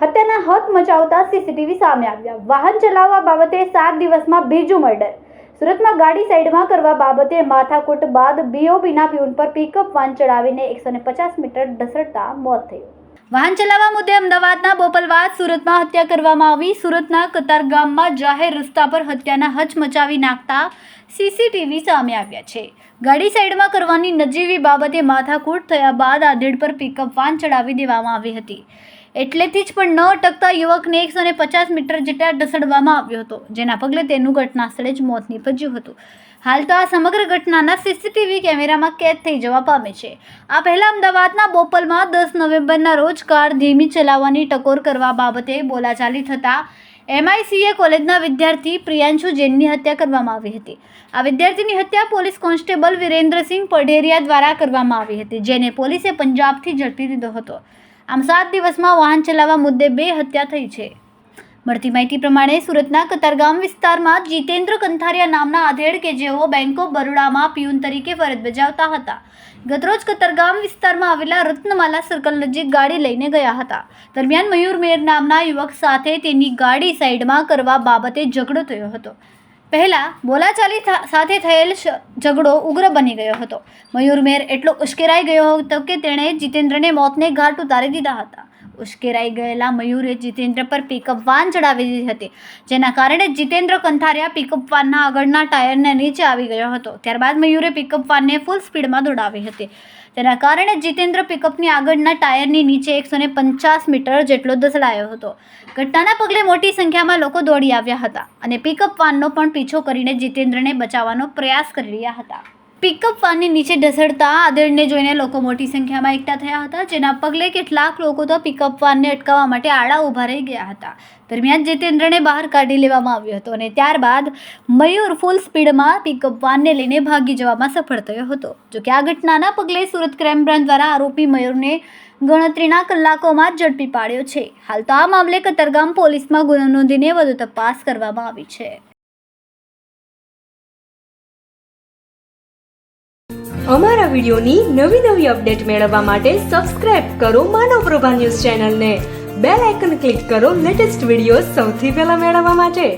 હત્યાના હદ મચાવતા સીસીટીવી સામે આવ્યા। વાહન ચલાવવા બાબતે 7 દિવસમાં બીજું મર્ડર। સુરતમાં ગાડી સાઈડમાં કરવા બાબતે માથાકૂટ બાદ બીઓબીના પ્યુન પર પિકઅપ વાન ચડાવીને 150 મીટર ઢસડતા મોત થયું। વાહન ચલાવવા મુદ્દે અમદાવાદના બોપલવાડ સુરતમાં હત્યા કરવામાં આવી। સુરતના કતારગામમાં જાહેર રસ્તા પર હત્યાના હચમચાવી નાખતા સીસીટીવી સામે આવ્યા છે। ગાડી સાઈડમાં કરવાની નજીવી બાબતે માથાકૂટ થયા બાદ આધેડ પર પિકઅપ વાન ચડાવી દેવામાં આવી હતી। એટલેથી જ પણ ન અટકતા યુવકને 150 મીટર જેટલા ઢસડવામાં આવ્યો હતો, જેના પગલે તેનું ઘટના સ્થળે જ મોત નીપજ્યું હતું। હાલ તો આ સમગ્ર ઘટનાના સીસીટીવી કેમેરામાં કેદ થઈ જવા પામે છે। આ પહેલા અમદાવાદના બોપલમાં 10 નવેમ્બરના રોજ કાર ધીમી ચલાવવાની ટકોર કરવા બાબતે બોલાચાલી થતા MICA કોલેજના વિદ્યાર્થી પ્રિયાંશુ જૈનની હત્યા કરવામાં આવી હતી। આ વિદ્યાર્થીની હત્યા પોલીસ કોન્સ્ટેબલ વિરેન્દ્રસિંહ પઢેરિયા દ્વારા કરવામાં આવી હતી, જેને પોલીસે પંજાબથી ઝડપી લીધો હતો। આમ 7 દિવસમાં વાહન ચલાવવા મુદ્દે 2 હત્યા થઈ છે। મળતી માહિતી પ્રમાણે સુરતના કતારગામ વિસ્તારમાં જીતેન્દ્ર કંથારિયા નામના આધેડ કે જેઓ બેંક ઓફ બરોડામાં પિયુન તરીકે ફરજ બજાવતા હતા, ગતરોજ કતારગામ વિસ્તારમાં આવેલા રત્નમાલા સર્કલ નજીક ગાડી લઈને ગયા હતા। દરમિયાન મયુર મેર નામના યુવક સાથે તેની ગાડી સાઈડમાં કરવા બાબતે ઝઘડો થયો હતો। પહેલા બોલાચાલી સાથે થયેલ ઝઘડો ઉગ્ર બની ગયો હતો। મયુર મેર એટલો ઉશ્કેરાઈ ગયો હતો કે તેણે જીતેન્દ્રને મોતને ઘાટ ઉતારી દીધા હતા। ઉશ્કેરાઈ ગયેલા મયુરે જીતેન્દ્ર પર પિકઅપ વાન ચડાવી દીધી હતી, જેના કારણે જીતેન્દ્ર કંથારિયા પિકઅપ વાનના આગળના ટાયરને નીચે આવી ગયો હતો। ત્યારબાદ મયુરે પિકઅપ વાનને ફૂલ સ્પીડમાં દોડાવી હતી, તેના કારણે જીતેન્દ્ર પિકઅપની આગળના ટાયરની નીચે 150 મીટર જેટલો ધસડાયો હતો। ઘટનાના પગલે મોટી સંખ્યામાં લોકો દોડી આવ્યા હતા અને પિકઅપ વાનનો પણ પીછો કરીને જીતેન્દ્રને બચાવવાનો પ્રયાસ કરી રહ્યા હતા। પિકઅપ વાનની નીચે ઢસડતા આધેડને જોઈને લોકો મોટી સંખ્યામાં એકઠા થયા હતા, જેના પગલે કેટલાક લોકો તો પિકઅપ વાનને અટકાવવા માટે આડા ઊભા રહી ગયા હતા। દરમિયાન જીતેન્દ્રને બહાર કાઢી લેવામાં આવ્યો હતો અને ત્યારબાદ મયુર ફૂલ સ્પીડમાં પિકઅપ વાનને લઈને ભાગી જવામાં સફળ થયો હતો। જોકે આ ઘટનાના પગલે સુરત ક્રાઇમ બ્રાન્ચ દ્વારા આરોપી મયુરને ગણતરીના કલાકોમાં જ ઝડપી પાડ્યો છે। હાલ તો આ મામલે કતારગામ પોલીસમાં ગુનો નોંધીને વધુ તપાસ કરવામાં આવી છે। અમારા વિડિયોની નવી અપડેટ મેળવવા માટે સબસ્ક્રાઇબ કરો માનવ પ્રભા ન્યૂઝ ચેનલને, બેલ આઇકન ક્લિક કરો લેટેસ્ટ વિડિયો સૌથી પહેલા મેળવવા માટે।